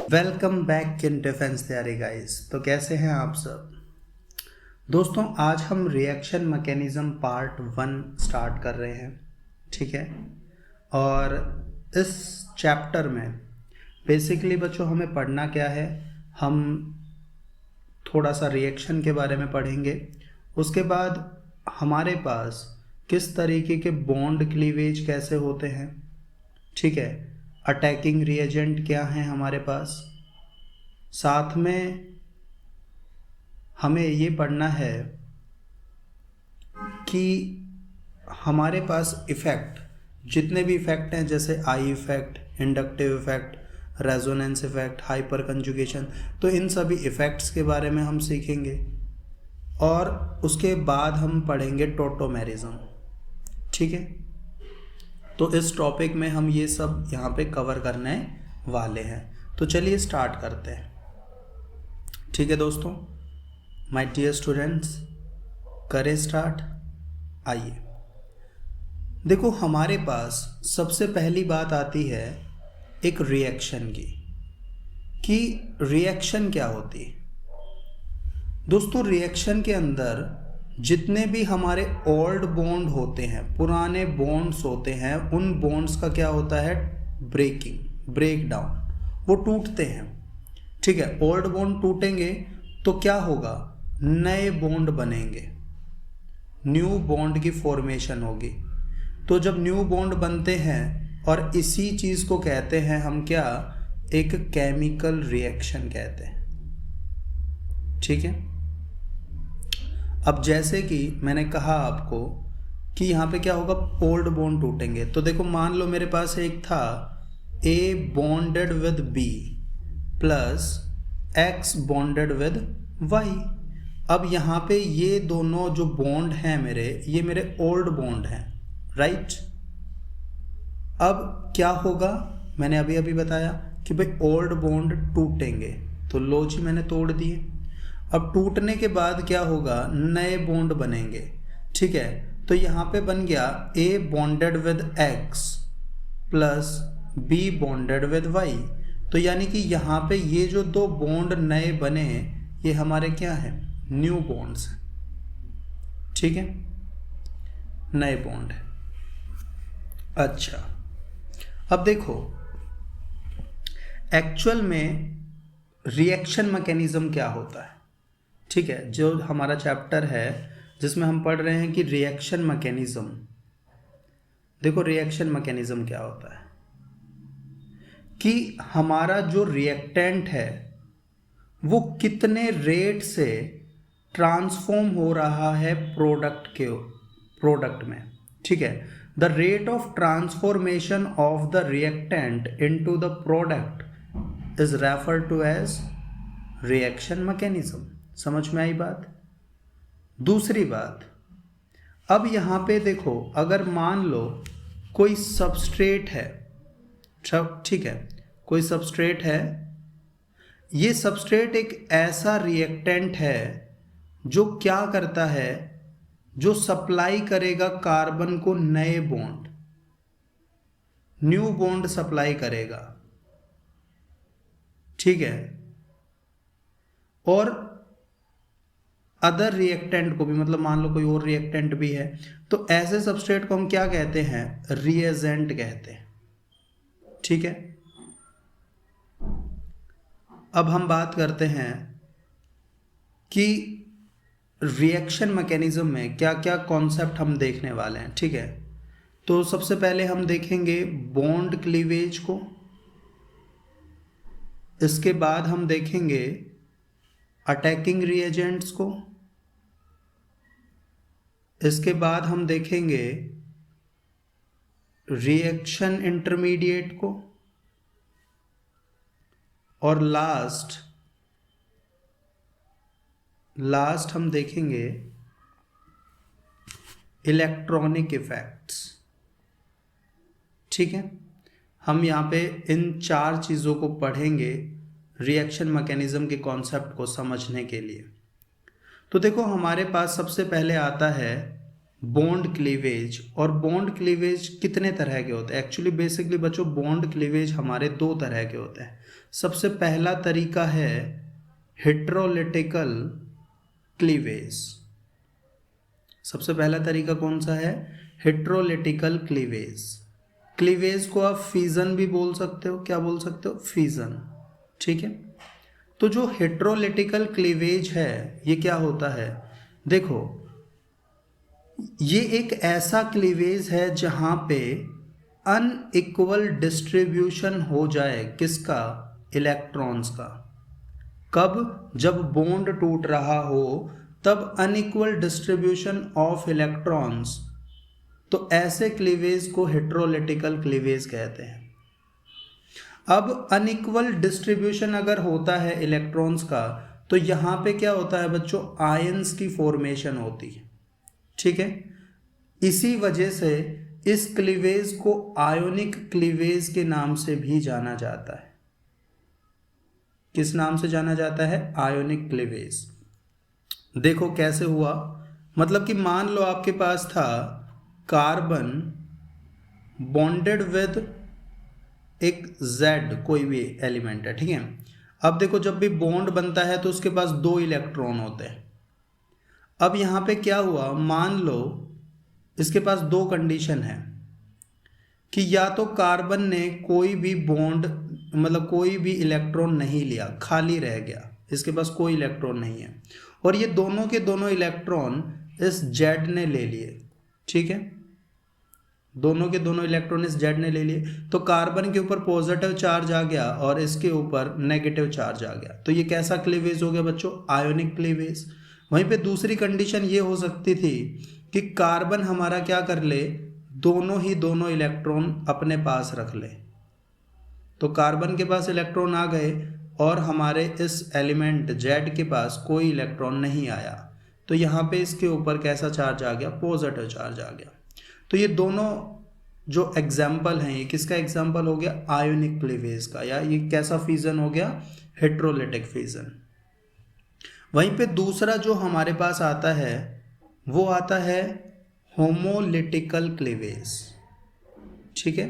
Welcome back in defence तैयारी guys. तो कैसे हैं आप सब दोस्तों। आज हम रिएक्शन मैकेनिज्म पार्ट 1 स्टार्ट कर रहे हैं, ठीक है। और इस चैप्टर में बेसिकली बच्चों हमें पढ़ना क्या है, हम थोड़ा सा रिएक्शन के बारे में पढ़ेंगे। उसके बाद हमारे पास किस तरीके के बॉन्ड क्लीवेज कैसे होते हैं, ठीक है। अटैकिंग रिएजेंट क्या हैं हमारे पास, साथ में हमें ये पढ़ना है कि हमारे पास इफ़ेक्ट जितने भी इफ़ेक्ट हैं, जैसे I effect, inductive effect, resonance effect, hyperconjugation, तो इन सभी इफ़ेक्ट्स के बारे में हम सीखेंगे। और उसके बाद हम पढ़ेंगे टोटोमेरिज्म, ठीक है। तो इस टॉपिक में हम ये सब यहाँ पे कवर करने वाले हैं। तो चलिए स्टार्ट करते हैं, ठीक है दोस्तों। माय डियर स्टूडेंट्स, करें स्टार्ट। आइए देखो, हमारे पास सबसे पहली बात आती है एक रिएक्शन की, कि रिएक्शन क्या होती है। दोस्तों रिएक्शन के अंदर जितने भी हमारे ओल्ड बॉन्ड होते हैं, पुराने बॉन्ड्स होते हैं, उन बॉन्ड्स का क्या होता है, ब्रेक डाउन, वो टूटते हैं, ठीक है। ओल्ड बॉन्ड टूटेंगे तो क्या होगा, नए बॉन्ड बनेंगे, न्यू बॉन्ड की फॉर्मेशन होगी। तो जब न्यू बॉन्ड बनते हैं, और इसी चीज़ को कहते हैं हम क्या, एक केमिकल रिएक्शन कहते हैं, ठीक है। अब जैसे कि मैंने कहा आपको कि यहाँ पे क्या होगा, ओल्ड बॉन्ड टूटेंगे। तो देखो मान लो मेरे पास एक था A bonded with B plus X bonded with Y। अब यहाँ पे ये दोनों जो बॉन्ड हैं मेरे, ये मेरे ओल्ड बॉन्ड हैं, राइट। अब क्या होगा, मैंने अभी अभी बताया कि भाई ओल्ड बॉन्ड टूटेंगे, तो लो जी मैंने तोड़ दिए। अब टूटने के बाद क्या होगा, नए बॉन्ड बनेंगे, ठीक है। तो यहाँ पे बन गया A bonded with X plus B bonded with Y। तो यानी कि यहाँ पे ये जो दो बॉन्ड नए बने, ये हमारे क्या है, न्यू बॉन्ड्स हैं, ठीक है, नए बॉन्ड है। अच्छा, अब देखो एक्चुअल में रिएक्शन मैकेनिज्म क्या होता है, ठीक है। जो हमारा चैप्टर है जिसमें हम पढ़ रहे हैं कि रिएक्शन मैकेनिज्म, देखो रिएक्शन मैकेनिज्म क्या होता है कि हमारा जो रिएक्टेंट है वो कितने रेट से ट्रांसफॉर्म हो रहा है प्रोडक्ट में, ठीक है। The rate of transformation of the reactant into the product is referred to as reaction mechanism. समझ में आई बात। दूसरी बात, अब यहाँ पे देखो, अगर मान लो कोई सबस्ट्रेट है, ठीक है, कोई सबस्ट्रेट है, ये सबस्ट्रेट एक ऐसा रिएक्टेंट है जो क्या करता है, जो सप्लाई करेगा कार्बन को नए बॉन्ड, न्यू बॉन्ड सप्लाई करेगा, ठीक है। और अदर रिएक्टेंट को भी, मतलब मान लो कोई और रिएक्टेंट भी है, तो ऐसे सबस्ट्रेट को हम क्या कहते हैं, रिएजेंट कहते हैं, ठीक है। अब हम बात करते हैं कि रिएक्शन मैकेनिज्म में क्या क्या कॉन्सेप्ट हम देखने वाले हैं, ठीक है। तो सबसे पहले हम देखेंगे बॉन्ड क्लीवेज को, इसके बाद हम देखेंगे अटैकिंग रिएजेंट्स को, इसके बाद हम देखेंगे रिएक्शन इंटरमीडिएट को, और लास्ट हम देखेंगे इलेक्ट्रॉनिक इफेक्ट्स, ठीक है। हम यहाँ पे इन 4 चीज़ों को पढ़ेंगे रिएक्शन मैकेनिज्म के कॉन्सेप्ट को समझने के लिए। तो देखो हमारे पास सबसे पहले आता है बॉन्ड क्लीवेज। और बॉन्ड क्लीवेज कितने तरह के होते हैं? एक्चुअली बेसिकली बच्चों बॉन्ड क्लीवेज हमारे दो तरह के होते हैं। सबसे पहला तरीका है हेट्रोलिटिकल क्लीवेज। सबसे पहला तरीका कौन सा है? हेट्रोलिटिकल क्लीवेज। क्लीवेज को आप फिजन भी बोल सकते हो। क्या बोल सकते हो? फिजन। ठीक है। तो जो हेट्रोलिटिकल क्लीवेज है ये क्या होता है? देखो, ये एक ऐसा क्लीवेज है जहां पे अनइक्वल डिस्ट्रीब्यूशन हो जाए। किसका? इलेक्ट्रॉन्स का। कब? जब बॉन्ड टूट रहा हो तब अनइक्वल डिस्ट्रीब्यूशन ऑफ इलेक्ट्रॉन्स, तो ऐसे क्लीवेज को हेट्रोलिटिकल क्लीवेज कहते हैं। अब अनइक्वल डिस्ट्रीब्यूशन अगर होता है इलेक्ट्रॉन्स का तो यहां पे क्या होता है बच्चों? आयंस की फॉर्मेशन होती है। ठीक है। इसी वजह से इस क्लीवेज को आयोनिक क्लीवेज के नाम से भी जाना जाता है। किस नाम से जाना जाता है? Ionic cleavage. देखो कैसे हुआ। मतलब कि मान लो आपके पास था कार्बन बॉन्डेड विद एक Z, कोई भी एलिमेंट है। ठीक है। अब देखो, जब भी बॉन्ड बनता है तो उसके पास 2 इलेक्ट्रॉन होते हैं। अब यहां पे क्या हुआ? मान लो इसके पास 2 कंडीशन है कि या तो कार्बन ने कोई भी बॉन्ड, मतलब कोई भी इलेक्ट्रॉन नहीं लिया, खाली रह गया, इसके पास कोई इलेक्ट्रॉन नहीं है, और ये दोनों के दोनों इलेक्ट्रॉन इस Z ने ले लिए। ठीक है। दोनों के दोनों इलेक्ट्रॉन इस Z ने ले लिए, तो कार्बन के ऊपर पॉजिटिव चार्ज आ गया और इसके ऊपर नेगेटिव चार्ज आ गया। तो ये कैसा क्लीवेज हो गया बच्चों? Ionic cleavage. वहीं पे दूसरी कंडीशन ये हो सकती थी कि कार्बन हमारा क्या कर ले? दोनों इलेक्ट्रॉन अपने पास रख ले। तो कार्बन के पास इलेक्ट्रॉन आ गए और हमारे इस एलिमेंट Z के पास कोई इलेक्ट्रॉन नहीं आया, तो यहाँ पे इसके ऊपर कैसा चार्ज आ गया? पॉजिटिव चार्ज आ गया। तो ये दोनों जो एग्जाम्पल हैं, ये किसका एग्जाम्पल हो गया? आयोनिक क्लीवेज का। या ये कैसा फिजन हो गया? Heterolytic fission. वहीं पे दूसरा जो हमारे पास आता है वो आता है होमोलिटिकल क्लीवेज। ठीक है।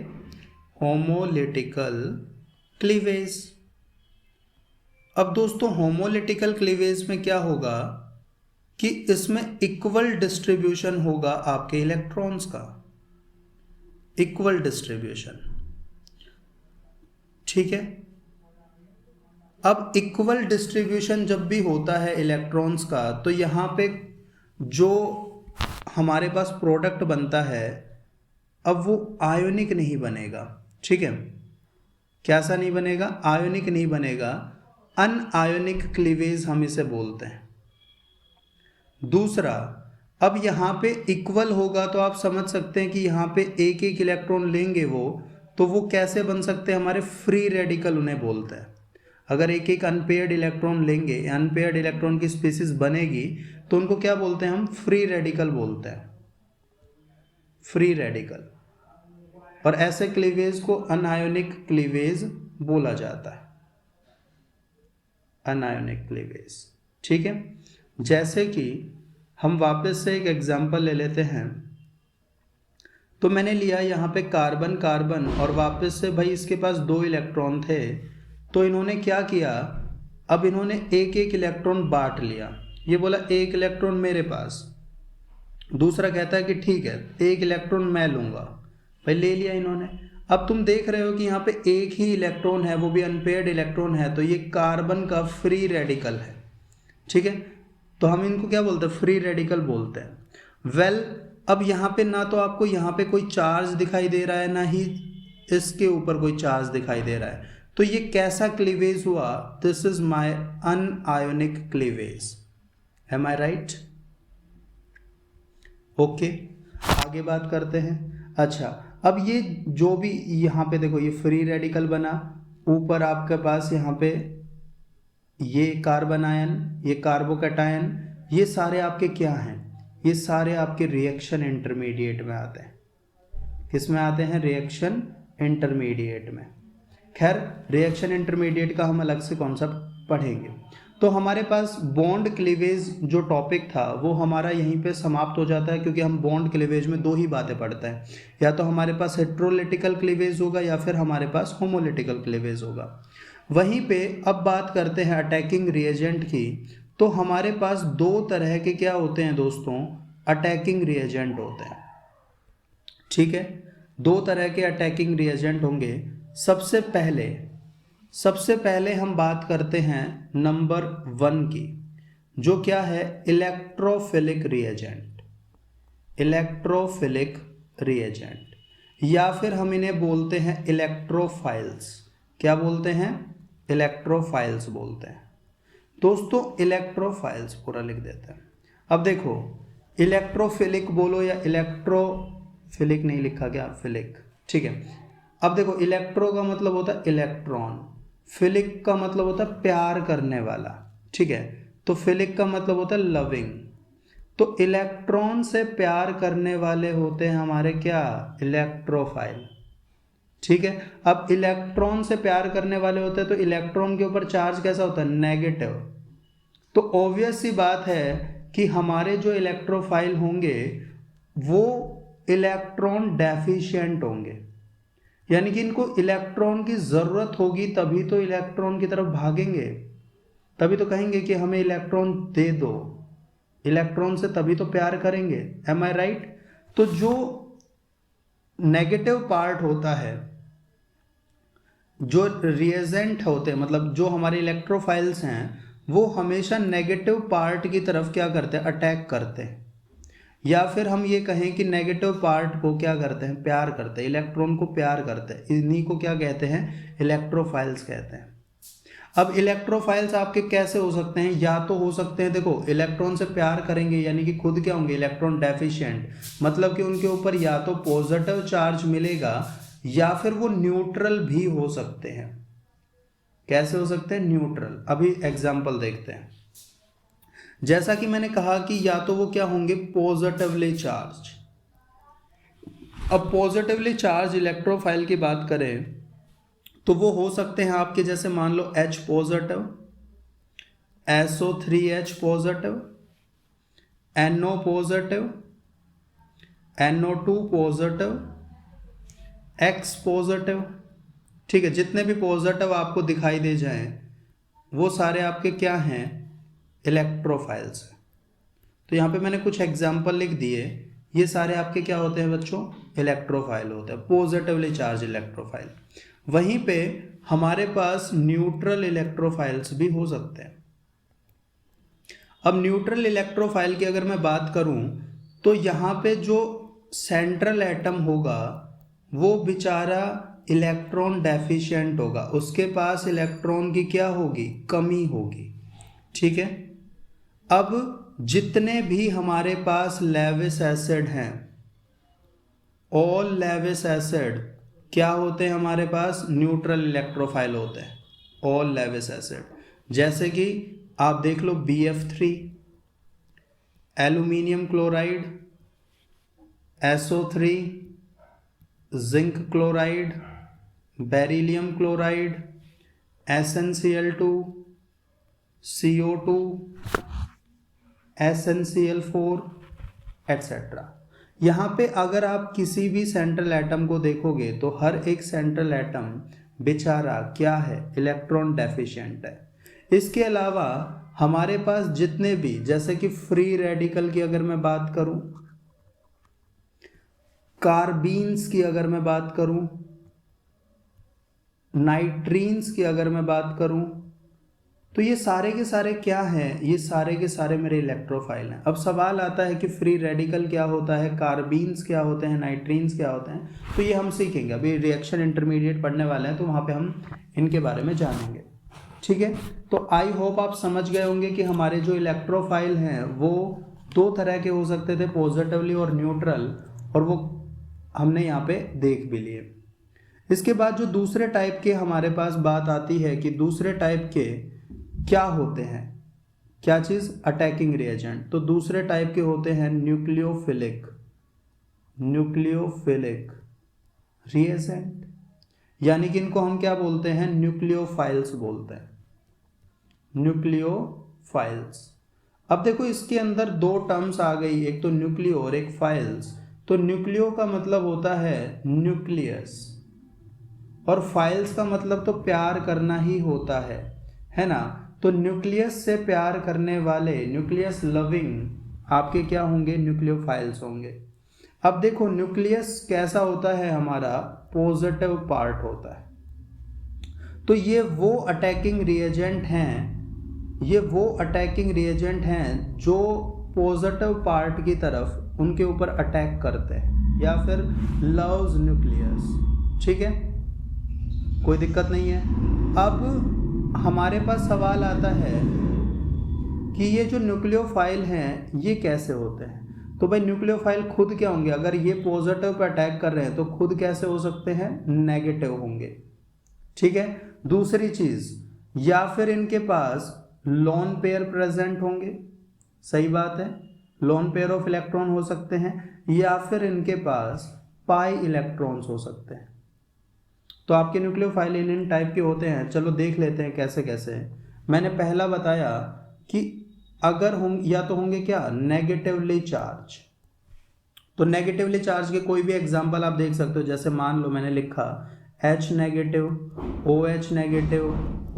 होमोलिटिकल क्लीवेज। अब दोस्तों होमोलिटिकल क्लीवेज में क्या होगा कि इसमें इक्वल डिस्ट्रीब्यूशन होगा आपके इलेक्ट्रॉन्स का। Equal distribution. ठीक है। अब इक्वल डिस्ट्रीब्यूशन जब भी होता है इलेक्ट्रॉन्स का तो यहां पे जो हमारे पास प्रोडक्ट बनता है अब वो आयोनिक नहीं बनेगा। ठीक है। कैसा नहीं बनेगा? आयोनिक नहीं बनेगा। अनआयोनिक क्लीवेज हम इसे बोलते हैं। दूसरा, अब यहाँ पे इक्वल होगा तो आप समझ सकते हैं कि यहाँ पे एक एक इलेक्ट्रॉन लेंगे वो, तो वो कैसे बन सकते हैं? हमारे फ्री रेडिकल उन्हें बोलते हैं। अगर एक एक अनपेयर्ड इलेक्ट्रॉन लेंगे, अनपेयर्ड इलेक्ट्रॉन की स्पीसीज बनेगी, तो उनको क्या बोलते हैं? हम फ्री रेडिकल बोलते हैं। Free radical. और ऐसे क्लीवेज को अनआयोनिक क्लीवेज बोला जाता है। अनआयोनिक क्लीवेज। ठीक है। जैसे कि हम वापस से एक एग्जांपल ले लेते हैं। तो मैंने लिया यहाँ पे कार्बन कार्बन, और वापस से भाई इसके पास 2 इलेक्ट्रॉन थे, तो इन्होंने क्या किया? अब इन्होंने एक एक इलेक्ट्रॉन बांट लिया। ये बोला एक इलेक्ट्रॉन मेरे पास, दूसरा कहता है कि ठीक है 1 इलेक्ट्रॉन मैं लूंगा। भाई ले लिया इन्होंने। अब तुम देख रहे हो कि यहाँ पे एक ही इलेक्ट्रॉन है, वो भी अनपेयर्ड इलेक्ट्रॉन है, तो ये कार्बन का फ्री रेडिकल है। ठीक है। तो हम इनको क्या बोलते हैं? फ्री रेडिकल बोलते हैं। वेल, अब यहाँ पे ना तो आपको यहाँ पे कोई चार्ज दिखाई दे रहा है, ना ही इसके ऊपर कोई चार्ज दिखाई दे रहा है, तो ये कैसा क्लीवेज हुआ? This is my anionic cleavage. Am I right? Okay, आगे बात करते हैं। अच्छा, अब ये जो भी यहाँ पे देखो ये फ्री रेडिकल बना, ऊपर आपके पास यहाँ पे ये कार्बन आयन, ये कार्बोकैटायन, ये सारे आपके क्या हैं? ये सारे आपके रिएक्शन इंटरमीडिएट में आते हैं। किस में आते हैं? रिएक्शन इंटरमीडिएट में। खैर, रिएक्शन इंटरमीडिएट का हम अलग से कॉन्सेप्ट पढ़ेंगे। तो हमारे पास बॉन्ड क्लीवेज जो टॉपिक था वो हमारा यहीं पे समाप्त हो जाता है, क्योंकि हम बॉन्ड क्लीवेज में दो ही बातें पढ़ते हैं, या तो हमारे पास हेट्रोलिटिकल क्लीवेज होगा या फिर हमारे पास होमोलिटिकल क्लीवेज होगा। वहीं पे अब बात करते हैं अटैकिंग रिएजेंट की। तो हमारे पास दो तरह के क्या होते हैं दोस्तों, अटैकिंग रिएजेंट होते हैं। ठीक है, दो तरह के अटैकिंग रिएजेंट होंगे। सबसे पहले हम बात करते हैं नंबर 1 की, जो क्या है, इलेक्ट्रोफिलिक रिएजेंट। इलेक्ट्रोफिलिक रिएजेंट, या फिर हम इन्हें बोलते हैं इलेक्ट्रोफाइल्स। क्या बोलते हैं, इलेक्ट्रोफाइल्स बोलते हैं। दोस्तों इलेक्ट्रोफाइल्स पूरा लिख देते हैं। अब देखो, इलेक्ट्रोफिलिक बोलो या इलेक्ट्रोफिलिक, नहीं लिखा गया, फिलिक, ठीक है। अब देखो, इलेक्ट्रो का मतलब होता है इलेक्ट्रॉन, फिलिक का मतलब होता है प्यार करने वाला, ठीक है। तो फिलिक का मतलब होता है लविंग। तो इलेक्ट्रॉन से प्यार करने वाले होते हैं हमारे क्या, इलेक्ट्रोफाइल, ठीक है। अब इलेक्ट्रॉन से प्यार करने वाले होते हैं तो इलेक्ट्रॉन के ऊपर चार्ज कैसा होता है, नेगेटिव। तो ऑब्वियस सी बात है कि हमारे जो इलेक्ट्रोफाइल होंगे वो इलेक्ट्रॉन डेफिशिएंट होंगे, यानी कि इनको इलेक्ट्रॉन की ज़रूरत होगी तभी तो इलेक्ट्रॉन की तरफ भागेंगे, तभी तो कहेंगे कि हमें इलेक्ट्रॉन दे दो, इलेक्ट्रॉन से तभी तो प्यार करेंगे। M I right? तो जो नेगेटिव पार्ट होता है, जो रिएजेंट होते हैं, मतलब जो हमारे इलेक्ट्रोफाइल्स हैं, वो हमेशा नेगेटिव पार्ट की तरफ क्या करते हैं, अटैक करते हैं। या फिर हम ये कहें कि नेगेटिव पार्ट को क्या करते हैं, प्यार करते हैं, इलेक्ट्रॉन को प्यार करते हैं। इन्हीं को क्या कहते हैं, इलेक्ट्रोफाइल्स कहते हैं। अब इलेक्ट्रोफाइल्स आपके कैसे हो सकते हैं, या तो हो सकते हैं, देखो इलेक्ट्रॉन से प्यार करेंगे यानी कि खुद क्या होंगे, इलेक्ट्रॉन डेफिशिएंट, मतलब कि उनके ऊपर या तो पॉजिटिव चार्ज मिलेगा या फिर वो न्यूट्रल भी हो सकते हैं। कैसे हो सकते हैं, न्यूट्रल। अभी एग्जांपल देखते हैं। जैसा कि मैंने कहा कि या तो वो क्या होंगे, पॉजिटिवली चार्ज। अब पॉजिटिवली चार्ज इलेक्ट्रोफाइल की बात करें तो वो हो सकते हैं आपके, जैसे मान लो H positive, SO3H positive, NO positive, NO2 positive, X positive, ठीक है। जितने भी पॉजिटिव आपको दिखाई दे जाएं वो सारे आपके क्या हैं, इलेक्ट्रोफाइल्स। तो यहाँ पे मैंने कुछ एग्जाम्पल लिख दिए, ये सारे आपके क्या होते हैं बच्चों, इलेक्ट्रोफाइल होते हैं, पॉजिटिवली चार्ज इलेक्ट्रोफाइल। वहीं पे हमारे पास न्यूट्रल इलेक्ट्रोफाइल्स भी हो सकते हैं। अब न्यूट्रल इलेक्ट्रोफाइल की अगर मैं बात करूं तो यहाँ पे जो सेंट्रल एटम होगा वो बेचारा इलेक्ट्रॉन डेफिशिएंट होगा, उसके पास इलेक्ट्रॉन की क्या होगी, कमी होगी, ठीक है। अब जितने भी हमारे पास लेविस एसिड हैं, ऑल लेविस एसिड क्या होते हैं हमारे पास, न्यूट्रल इलेक्ट्रोफाइल होते हैं, ऑल लेविस एसिड। जैसे कि आप देख लो BF3, aluminium chloride, SO3, zinc chloride, beryllium chloride, SnCl2, CO2, SnCl4 etcetera. यहाँ पे अगर आप किसी भी सेंट्रल एटम को देखोगे तो हर एक सेंट्रल एटम बेचारा क्या है, इलेक्ट्रॉन डेफिशिएंट है। इसके अलावा हमारे पास जितने भी, जैसे कि फ्री रेडिकल की अगर मैं बात करूं, कार्बीन्स की अगर मैं बात करूं, नाइट्रीन्स की अगर मैं बात करूं, तो ये सारे के सारे क्या हैं, ये सारे के सारे मेरे इलेक्ट्रोफाइल हैं। अब सवाल आता है कि फ्री रेडिकल क्या होता है, कार्बीन्स क्या होते हैं, नाइट्रीन्स क्या होते हैं, तो ये हम सीखेंगे। अभी रिएक्शन इंटरमीडिएट पढ़ने वाले हैं तो वहाँ पे हम इनके बारे में जानेंगे, ठीक है। तो आई होप आप समझ गए होंगे कि हमारे जो इलेक्ट्रोफाइल हैं वो दो तरह के हो सकते थे, पॉजिटिवली और न्यूट्रल, और वो हमने यहाँ पे देख भी लिए। इसके बाद जो दूसरे टाइप के हमारे पास बात आती है कि दूसरे टाइप के क्या होते हैं, क्या चीज़, अटैकिंग रिएजेंट। तो दूसरे टाइप के होते हैं न्यूक्लियोफिलिक, न्यूक्लियोफिलिक रिएजेंट, यानी कि इनको हम क्या बोलते हैं, न्यूक्लियोफाइल्स बोलते हैं, न्यूक्लियोफाइल्स। अब देखो इसके अंदर दो टर्म्स आ गई, एक तो न्यूक्लियो और एक फाइल्स। तो न्यूक्लियो का मतलब होता है न्यूक्लियस, और फाइल्स का मतलब तो प्यार करना ही होता है ना। तो न्यूक्लियस से प्यार करने वाले, न्यूक्लियस लविंग आपके क्या होंगे, न्यूक्लियोफाइल्स होंगे। अब देखो न्यूक्लियस कैसा होता है, हमारा पॉजिटिव पार्ट होता है। तो ये वो अटैकिंग रिएजेंट हैं जो पॉजिटिव पार्ट की तरफ उनके ऊपर अटैक करते हैं, या फिर लव्स न्यूक्लियस। ठीक है, कोई दिक्कत नहीं है। अब हमारे पास सवाल आता है कि ये जो न्यूक्लियोफाइल हैं ये कैसे होते हैं। तो भाई न्यूक्लियोफाइल खुद क्या होंगे, अगर ये पॉजिटिव पर अटैक कर रहे हैं तो खुद कैसे हो सकते हैं, नेगेटिव होंगे। ठीक है, दूसरी चीज, या फिर इनके पास लोन पेयर प्रेजेंट होंगे, सही बात है, लोन पेयर ऑफ इलेक्ट्रॉन हो सकते हैं, या फिर इनके पास पाई इलेक्ट्रॉन्स हो सकते हैं। तो आपके न्यूक्लियोफाइल इन टाइप के होते हैं। चलो देख लेते हैं कैसे कैसे। मैंने पहला बताया कि अगर होंगे या तो होंगे क्या, नेगेटिवली चार्ज। तो नेगेटिवली चार्ज के कोई भी एग्जांपल आप देख सकते हो, जैसे मान लो मैंने लिखा H negative, OH negative,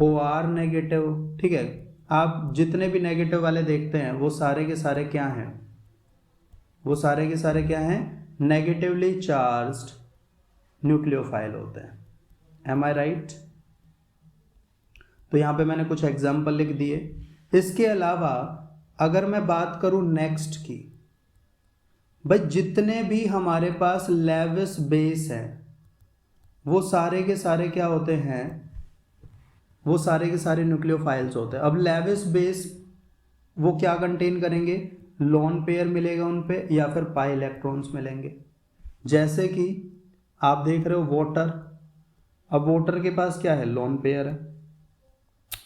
OR negative. ठीक है, आप जितने भी नेगेटिव वाले देखते हैं वो सारे के सारे क्या हैं, वो सारे के सारे क्या हैं, नेगेटिवली चार्ज्ड न्यूक्लियोफाइल होते हैं। M I right. तो यहाँ पे मैंने कुछ एग्जाम्पल लिख दिए। इसके अलावा अगर मैं बात करूं नेक्स्ट की, भाई जितने भी हमारे पास लेविस बेस हैं वो सारे के सारे क्या होते हैं, वो सारे के सारे न्यूक्लियोफाइल्स होते हैं। अब लेविस बेस वो क्या कंटेन करेंगे, लोन पेयर मिलेगा उन पे, या फिर पाई इलेक्ट्रॉन्स मिलेंगे। जैसे कि आप देख रहे हो वाटर, अब वाटर के पास क्या है, लोन पेयर है।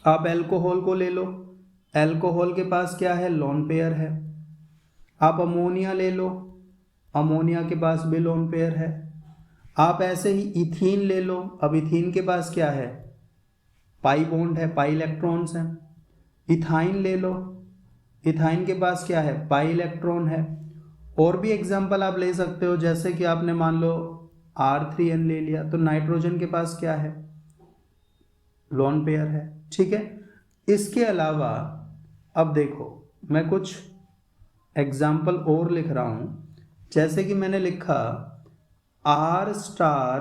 आप एल्कोहल को ले लो, एल्कोहल के पास क्या है, लोन पेयर है। आप अमोनिया ले लो, अमोनिया के पास भी लोन पेयर है। आप ऐसे ही इथीन ले लो, अब इथीन के पास क्या है, पाई बॉन्ड है, पाई इलेक्ट्रॉन्स हैं। इथाइन ले लो, इथाइन के पास क्या है, पाई इलेक्ट्रॉन है। और भी एग्जांपल आप ले सकते हो, जैसे कि आपने मान लो R3N ले लिया, तो नाइट्रोजन के पास क्या है, लोन पेयर है। ठीक है, इसके अलावा अब देखो मैं कुछ एग्जाम्पल और लिख रहा हूं, जैसे कि मैंने लिखा R स्टार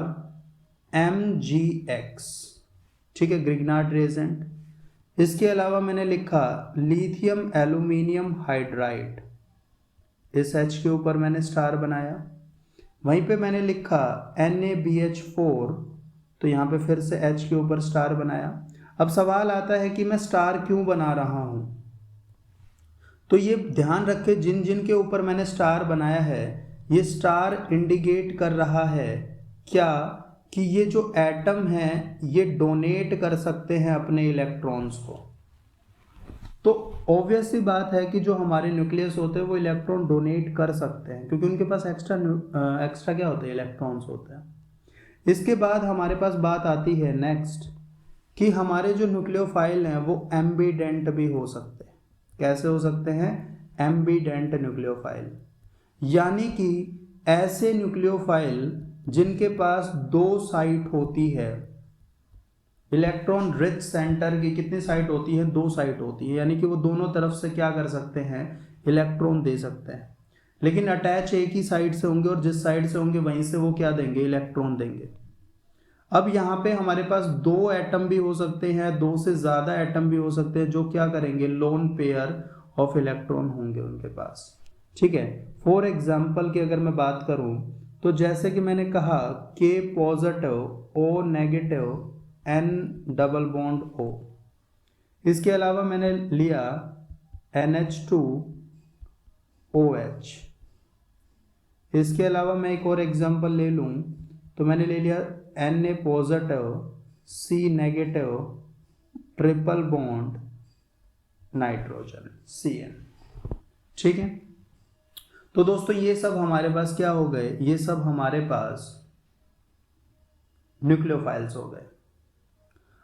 MgX, ठीक है, ग्रिग्नार्ड रिएजेंट। इसके अलावा मैंने लिखा लिथियम एल्यूमिनियम हाइड्राइड, इस H के ऊपर मैंने स्टार बनाया। वहीं पे मैंने लिखा NaBH4, तो यहाँ पे फिर से H के ऊपर स्टार बनाया। अब सवाल आता है कि मैं स्टार क्यों बना रहा हूं, तो ये ध्यान रखें जिन जिन के ऊपर मैंने स्टार बनाया है ये स्टार इंडिकेट कर रहा है क्या, कि ये जो एटम है ये डोनेट कर सकते हैं अपने इलेक्ट्रॉन्स को। तो ऑब्वियस सी बात है कि जो हमारे न्यूक्लियस होते हैं वो इलेक्ट्रॉन डोनेट कर सकते हैं, क्योंकि उनके पास एक्स्ट्रा क्या होते हैं, इलेक्ट्रॉन्स होते हैं। इसके बाद हमारे पास बात आती है नेक्स्ट, कि हमारे जो न्यूक्लियोफाइल हैं वो एम्बीडेंट भी हो सकते हैं। कैसे हो सकते हैं, एम्बीडेंट न्यूक्लियोफाइल, यानी कि ऐसे न्यूक्लियोफाइल जिनके पास दो साइट होती है। इलेक्ट्रॉन रिच सेंटर की कितनी साइट होती है, दो साइट होती है, यानी कि वो दोनों तरफ से क्या कर सकते हैं, इलेक्ट्रॉन दे सकते हैं। लेकिन अटैच एक ही साइड से होंगे और जिस साइड से होंगे वहीं से वो क्या देंगे, इलेक्ट्रॉन देंगे। अब यहाँ पे हमारे पास दो एटम भी हो सकते हैं, दो से ज्यादा एटम भी हो सकते हैं, जो क्या करेंगे, लोन पेयर ऑफ इलेक्ट्रॉन होंगे उनके पास। ठीक है, फॉर एग्जाम्पल की अगर मैं बात करूं तो जैसे कि मैंने कहा K positive, O negative, N double bond O। इसके अलावा मैंने लिया NH2OH। इसके अलावा मैं एक और एग्जांपल ले लूं तो मैंने ले लिया Na positive, C negative, triple bond nitrogen CN। ठीक है, तो दोस्तों ये सब हमारे पास क्या हो गए, ये सब हमारे पास न्यूक्लियोफाइल्स हो गए।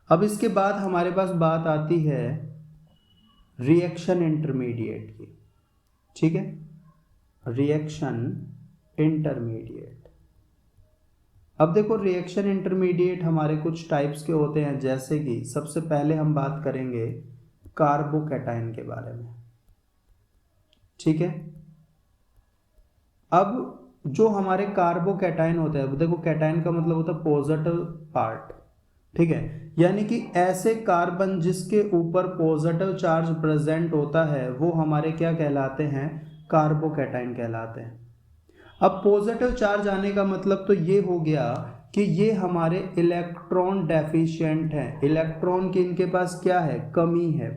अब इसके बाद हमारे पास बात आती है रिएक्शन इंटरमीडिएट की, ठीक है, रिएक्शन इंटरमीडिएट। अब देखो रिएक्शन इंटरमीडिएट हमारे कुछ टाइप्स के होते हैं, जैसे कि सबसे पहले हम बात करेंगे कार्बोकैटायन के बारे में, ठीक है। अब जो हमारे कार्बोकैटायन होते हैं, देखो कैटायन का मतलब होता है पॉजिटिव पार्ट, ठीक है, यानी कि ऐसे कार्बन जिसके ऊपर पॉजिटिव चार्ज प्रेजेंट होता है वो हमारे क्या कहलाते हैं, कार्बोकैटायन कहलाते हैं। अब पॉजिटिव चार्ज आने का मतलब तो ये हो गया कि ये हमारे इलेक्ट्रॉन डेफिशिएंट हैं, इलेक्ट्रॉन की इनके पास क्या है, कमी है।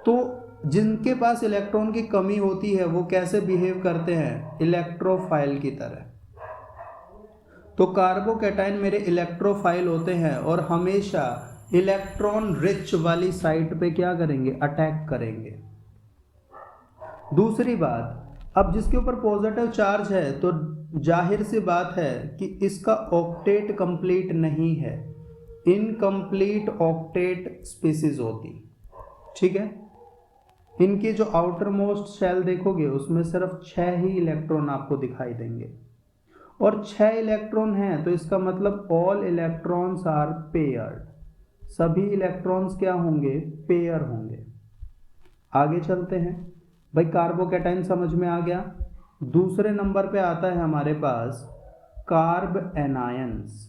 तो जिनके पास इलेक्ट्रॉन की कमी होती है वो कैसे बिहेव करते हैं, इलेक्ट्रोफाइल की तरह। तो कार्बोकैटायन मेरे इलेक्ट्रोफाइल होते हैं और हमेशा इलेक्ट्रॉन रिच वाली साइट पे क्या करेंगे, अटैक करेंगे। दूसरी बात, अब जिसके ऊपर पॉजिटिव चार्ज है तो जाहिर सी बात है कि इसका ऑक्टेट कंप्लीट नहीं है, इनकम्प्लीट ऑक्टेट स्पीसीज होती, ठीक है। इनके जो आउटर मोस्ट शेल देखोगे उसमें सिर्फ 6 ही इलेक्ट्रॉन आपको दिखाई देंगे, और 6 इलेक्ट्रॉन हैं तो इसका मतलब ऑल इलेक्ट्रॉन्स आर पेयर्ड, सभी इलेक्ट्रॉन्स क्या होंगे, पेयर होंगे। आगे चलते हैं भाई, कार्बोकैटायन समझ में आ गया। दूसरे नंबर पे आता है हमारे पास कार्ब एनायंस।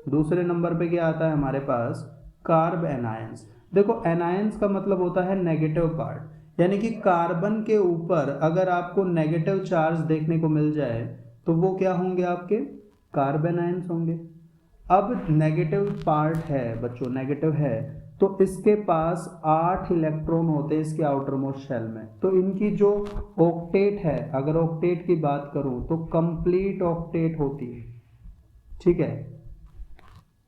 दूसरे नंबर पे क्या आता है हमारे पास, कार्ब एनायंस। देखो एनायंस का मतलब होता है नेगेटिव पार्ट, यानी कि कार्बन के ऊपर अगर आपको नेगेटिव चार्ज देखने को मिल जाए तो वो क्या होंगे, आपके कार्ब एनायंस होंगे। अब नेगेटिव पार्ट है बच्चों, नेगेटिव है तो इसके पास 8 इलेक्ट्रॉन होते हैं इसके आउटर मोस्ट शेल में, तो इनकी जो ऑक्टेट है, अगर ऑक्टेट की बात करूं तो कंप्लीट ऑक्टेट होती है, ठीक है।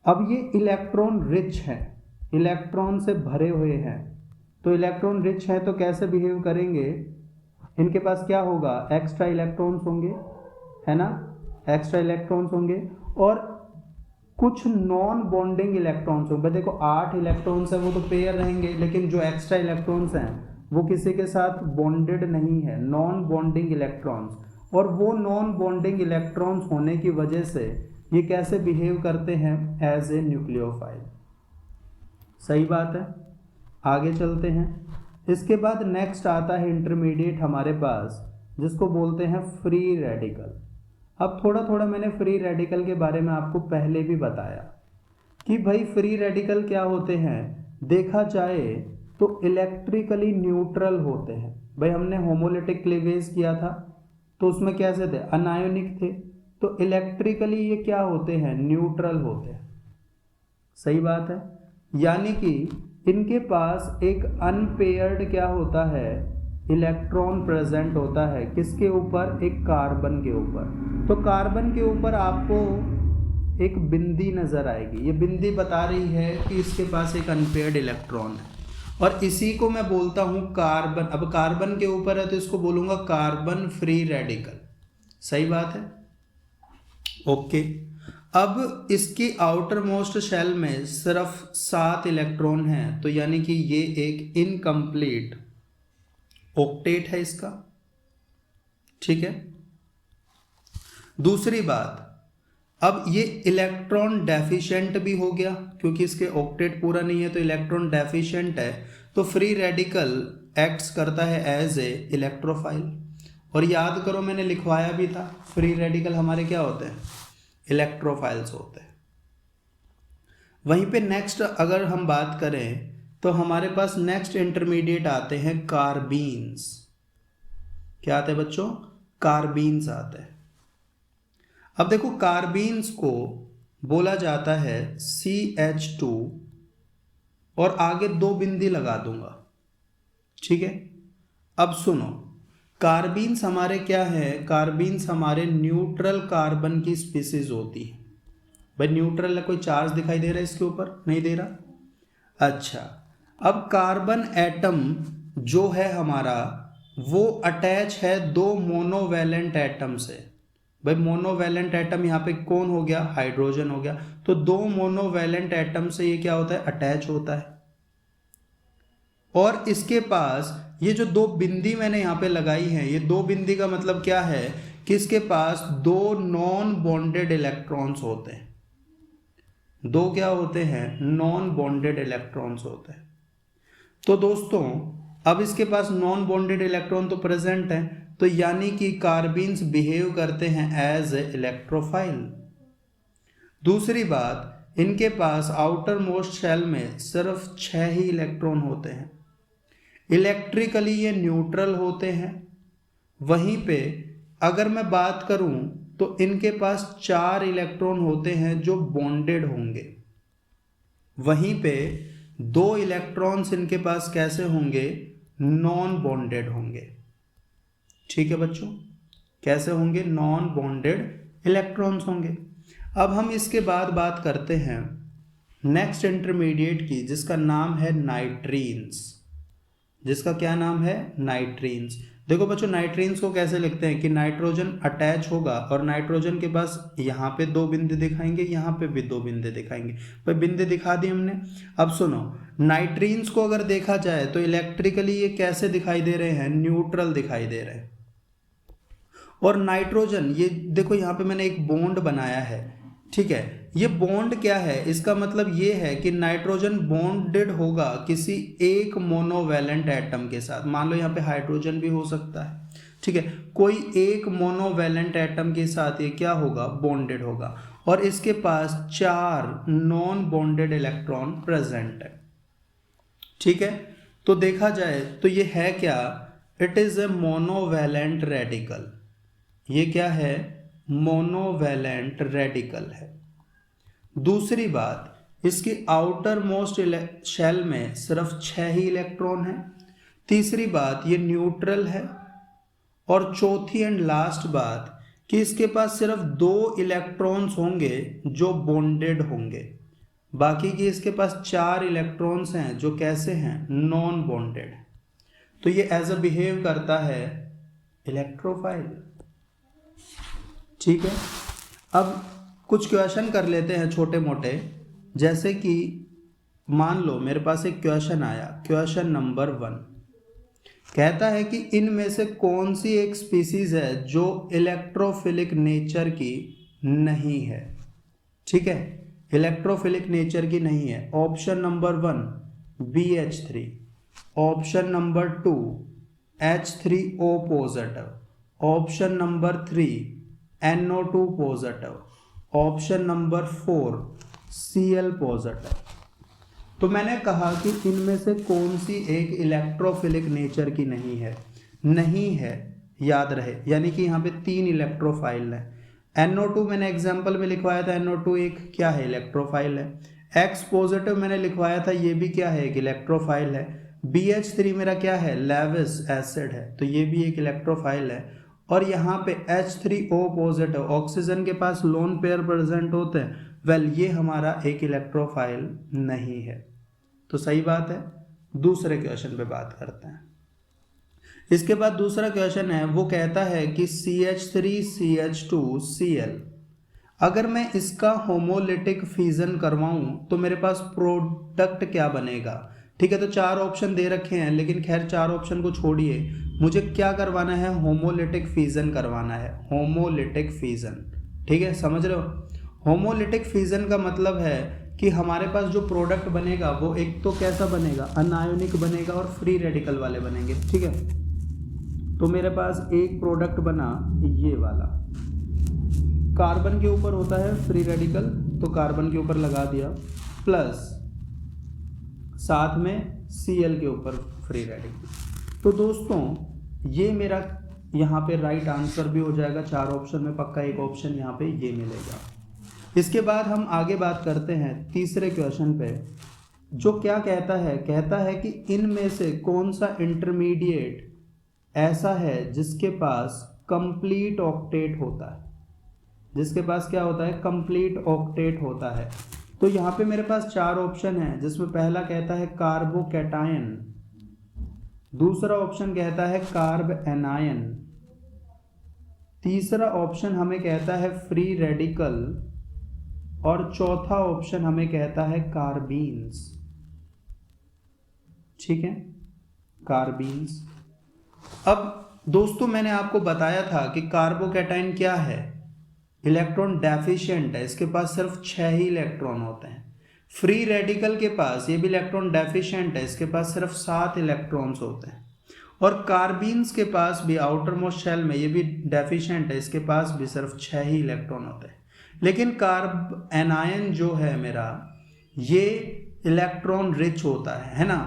अब ये इलेक्ट्रॉन रिच है, इलेक्ट्रॉन से भरे हुए हैं, तो इलेक्ट्रॉन रिच है तो कैसे बिहेव करेंगे, इनके पास क्या होगा, एक्स्ट्रा इलेक्ट्रॉन्स होंगे, है ना, एक्स्ट्रा इलेक्ट्रॉन्स होंगे, और कुछ नॉन बॉन्डिंग इलेक्ट्रॉन्स होंगे। देखो 8 इलेक्ट्रॉन्स हैं वो तो पेयर रहेंगे, लेकिन जो एक्स्ट्रा इलेक्ट्रॉन्स हैं वो किसी के साथ बॉन्डेड नहीं है, नॉन बॉन्डिंग इलेक्ट्रॉन्स, और वो नॉन बॉन्डिंग इलेक्ट्रॉन्स होने की वजह से ये कैसे बिहेव करते हैं, एज ए न्यूक्लियोफाइल। सही बात है, आगे चलते हैं। इसके बाद नेक्स्ट आता है इंटरमीडिएट हमारे पास, जिसको बोलते हैं फ्री रेडिकल। अब थोड़ा थोड़ा मैंने फ्री रेडिकल के बारे में आपको पहले भी बताया कि भाई फ्री रेडिकल क्या होते हैं, देखा जाए तो इलेक्ट्रिकली न्यूट्रल होते हैं। भाई हमने होमोलिटिक क्लीवेज किया था तो उसमें कैसे थे, अनायोनिक थे, तो इलेक्ट्रिकली ये क्या होते हैं, न्यूट्रल होते हैं। सही बात है, यानी कि इनके पास एक अनपेयर्ड क्या होता है, इलेक्ट्रॉन प्रेजेंट होता है, किसके ऊपर, एक कार्बन के ऊपर। तो कार्बन के ऊपर आपको एक बिंदी नजर आएगी, ये बिंदी बता रही है कि इसके पास एक अनपेयर्ड इलेक्ट्रॉन है, और इसी को मैं बोलता हूँ कार्बन। अब कार्बन के ऊपर है तो इसको बोलूँगा कार्बन फ्री रेडिकल। सही बात है, ओके। अब इसकी आउटर मोस्ट शेल में सिर्फ 7 इलेक्ट्रॉन हैं, तो यानी कि ये एक इनकम्प्लीट ऑक्टेट है इसका, ठीक है। दूसरी बात, अब ये इलेक्ट्रॉन डेफिशिएंट भी हो गया, क्योंकि इसके ऑक्टेट पूरा नहीं है तो इलेक्ट्रॉन डेफिशिएंट है, तो फ्री रेडिकल एक्ट्स करता है एज ए इलेक्ट्रोफाइल। और याद करो मैंने लिखवाया भी था, फ्री रेडिकल हमारे क्या होते हैं, इलेक्ट्रोफाइल्स होते हैं। वहीं पे नेक्स्ट अगर हम बात करें तो हमारे पास नेक्स्ट इंटरमीडिएट आते हैं कार्बीन्स। क्या आते हैं बच्चों, कार्बीन्स आते हैं। अब देखो कार्बीन्स को बोला जाता है CH2 और आगे 2 बिंदी लगा दूंगा, ठीक है। अब सुनो, कार्बीन्स हमारे क्या है, कार्बीन्स हमारे न्यूट्रल कार्बन की स्पीसीज होती है। भाई न्यूट्रल है, कोई चार्ज दिखाई दे रहा है इसके ऊपर, नहीं दे रहा। अच्छा, अब कार्बन एटम जो है हमारा वो अटैच है 2 मोनोवैलेंट एटम से। भाई मोनोवैलेंट एटम यहाँ पे कौन हो गया, हाइड्रोजन हो गया, तो 2 मोनोवैलेंट एटम से ये क्या होता है, अटैच होता है। और इसके पास ये जो दो बिंदी मैंने यहाँ पे लगाई हैं, ये दो बिंदी का मतलब क्या है कि इसके पास दो नॉन बॉन्डेड इलेक्ट्रॉन्स होते हैं। दो क्या होते हैं? नॉन बॉन्डेड इलेक्ट्रॉन्स होते हैं। तो दोस्तों अब इसके पास नॉन बॉन्डेड इलेक्ट्रॉन तो प्रेजेंट है, तो यानी कि कार्बीन्स बिहेव करते हैं एज ए इलेक्ट्रोफाइल। दूसरी बात, इनके पास आउटर मोस्ट शेल में सिर्फ 6 ही इलेक्ट्रॉन होते हैं। इलेक्ट्रिकली ये न्यूट्रल होते हैं। वहीं पे अगर मैं बात करूं तो इनके पास 4 इलेक्ट्रॉन होते हैं जो बॉन्डेड होंगे। वहीं पे 2 इलेक्ट्रॉन्स इनके पास कैसे होंगे? नॉन बॉन्डेड होंगे। ठीक है बच्चों, कैसे होंगे? नॉन बॉन्डेड इलेक्ट्रॉन्स होंगे। अब हम इसके बाद बात करते हैं नेक्स्ट इंटरमीडिएट की, जिसका नाम है नाइट्रीन्स। जिसका क्या नाम है? नाइट्रीन्स। देखो बच्चों, नाइट्रीन्स को कैसे लिखते हैं कि नाइट्रोजन अटैच होगा और नाइट्रोजन के पास यहाँ पे 2 बिंदु दिखाएंगे, यहाँ पे भी 2 बिंदु दिखाएंगे। भाई बिंदु दिखा दी हमने। अब सुनो, नाइट्रीन्स को अगर देखा जाए तो इलेक्ट्रिकली ये कैसे दिखाई दे रहे हैं? न्यूट्रल दिखाई दे रहे हैं। और नाइट्रोजन, ये देखो यहाँ पे मैंने एक बॉन्ड बनाया है, ठीक है। ये बॉन्ड क्या है? इसका मतलब ये है कि नाइट्रोजन बॉन्डेड होगा किसी एक मोनोवैलेंट एटम के साथ। मान लो यहाँ पे हाइड्रोजन भी हो सकता है, ठीक है। कोई एक मोनोवैलेंट एटम के साथ ये क्या होगा? बॉन्डेड होगा। और इसके पास 4 नॉन बॉन्डेड इलेक्ट्रॉन प्रेजेंट है, ठीक है। तो देखा जाए तो ये है क्या? It is a monovalent radical. ये क्या है? मोनोवैलेंट रेडिकल है। दूसरी बात, इसकी आउटर मोस्ट शेल में सिर्फ 6 ही इलेक्ट्रॉन है। तीसरी बात, ये न्यूट्रल है। और चौथी एंड लास्ट बात कि इसके पास सिर्फ 2 इलेक्ट्रॉन्स होंगे जो बॉन्डेड होंगे, बाकी की इसके पास 4 इलेक्ट्रॉन्स हैं जो कैसे हैं? Non bonded. तो ये एज अ बिहेव करता है इलेक्ट्रोफाइल, ठीक है। अब कुछ क्वेश्चन कर लेते हैं छोटे मोटे, जैसे कि मान लो मेरे पास एक क्वेश्चन आया, क्वेश्चन नंबर 1 कहता है कि इनमें से कौन सी एक स्पीसीज है जो इलेक्ट्रोफिलिक नेचर की नहीं है, ठीक है। इलेक्ट्रोफिलिक नेचर की नहीं है। Option number 1 BH3, option number 2 H3O positive, option number 3 NO2 positive, option number 4 Cl positive. तो मैंने कहा कि इनमें से कौन सी एक इलेक्ट्रोफिलिक नेचर की नहीं है? नहीं है, याद रहे, यानी कि यहाँ पे 3 इलेक्ट्रोफाइल है। NO2 मैंने एग्जाम्पल में लिखवाया था, NO2 एक क्या है? इलेक्ट्रोफाइल है। X पॉजिटिव मैंने लिखवाया था, ये भी क्या है? एक इलेक्ट्रोफाइल है। BH3 मेरा क्या है? लेविस एसिड है, तो ये भी एक इलेक्ट्रोफाइल है। और यहाँ पे H3O पॉजिटिव, ऑक्सीजन के पास लोन पेयर प्रेजेंट होते हैं, वेल ये हमारा एक इलेक्ट्रोफाइल नहीं है। तो सही बात है। दूसरे क्वेश्चन पे बात करते हैं। इसके बाद दूसरा क्वेश्चन है, वो कहता है कि CH3CH2Cl, अगर मैं इसका होमोलिटिक फिजन करवाऊं तो मेरे पास प्रोडक्ट क्या बनेगा? ठीक है, तो 4 ऑप्शन दे रखे हैं, लेकिन खैर 4 ऑप्शन को छोड़िए, मुझे क्या करवाना है? होमोलिटिक फिजन करवाना है। होमोलिटिक फिजन, ठीक है, समझ रहे हो? होमोलिटिक फिजन का मतलब है कि हमारे पास जो प्रोडक्ट बनेगा वो एक तो कैसा बनेगा? अनायोनिक बनेगा और फ्री रेडिकल वाले बनेंगे, ठीक है। तो मेरे पास एक प्रोडक्ट बना ये वाला, कार्बन के ऊपर होता है फ्री रेडिकल, तो कार्बन के ऊपर लगा दिया, प्लस साथ में Cl के ऊपर फ्री रेडिकल। तो दोस्तों ये मेरा यहाँ पे राइट आंसर भी हो जाएगा। 4 ऑप्शन में पक्का एक ऑप्शन यहाँ पे ये मिलेगा। इसके बाद हम आगे बात करते हैं तीसरे क्वेश्चन पे, जो क्या कहता है? कहता है कि इनमें से कौन सा इंटरमीडिएट ऐसा है जिसके पास कंप्लीट ऑक्टेट होता है? जिसके पास क्या होता है? कंप्लीट ऑक्टेट होता है। तो यहाँ पे मेरे पास 4 ऑप्शन है, जिसमें पहला कहता है कार्बोकैटायन, दूसरा ऑप्शन कहता है कार्ब एनायन, तीसरा ऑप्शन हमें कहता है फ्री रेडिकल, और चौथा ऑप्शन हमें कहता है कार्बीन्स, ठीक है। कार्बीन्स। अब दोस्तों मैंने आपको बताया था कि कार्बोकैटायन क्या है, इलेक्ट्रॉन डेफिशिएंट है, इसके पास सिर्फ 6 ही इलेक्ट्रॉन होते हैं। फ्री रेडिकल के पास, ये भी इलेक्ट्रॉन डेफिशिएंट है, इसके पास सिर्फ 7 इलेक्ट्रॉन्स होते हैं। और कार्बीन्स के पास भी आउटर मोस्ट शेल में, ये भी डेफिशिएंट है, इसके पास भी सिर्फ 6 ही इलेक्ट्रॉन होते हैं। लेकिन कार्ब एनायन जो है मेरा, ये इलेक्ट्रॉन रिच होता है ना,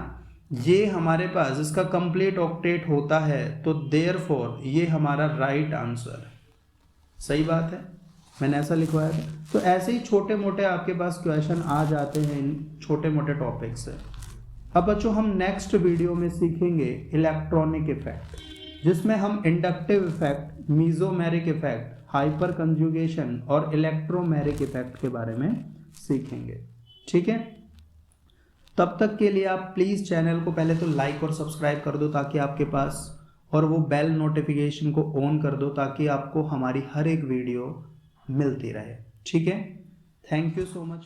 ये हमारे पास इसका कंप्लीट ऑक्टेट होता है, तो देयरफॉर ये हमारा राइट आंसर। सही बात है, मैंने ऐसा लिखवाया था। तो ऐसे ही छोटे मोटे आपके पास क्वेश्चन आ जाते हैं इन छोटे मोटे टॉपिक से। अब बच्चों हम नेक्स्ट वीडियो में सीखेंगे इलेक्ट्रॉनिक इफेक्ट, जिसमें हम inductive effect, mesomeric effect, hyper conjugation और इलेक्ट्रोमेरिक इफेक्ट के बारे में सीखेंगे। ठीक है, तब तक के लिए आप प्लीज़ चैनल को पहले तो लाइक और सब्सक्राइब कर दो ताकि आपके पास, और वो बेल नोटिफिकेशन को ऑन कर दो ताकि आपको हमारी हर एक वीडियो मिलती रहे। ठीक है, थैंक यू सो मच।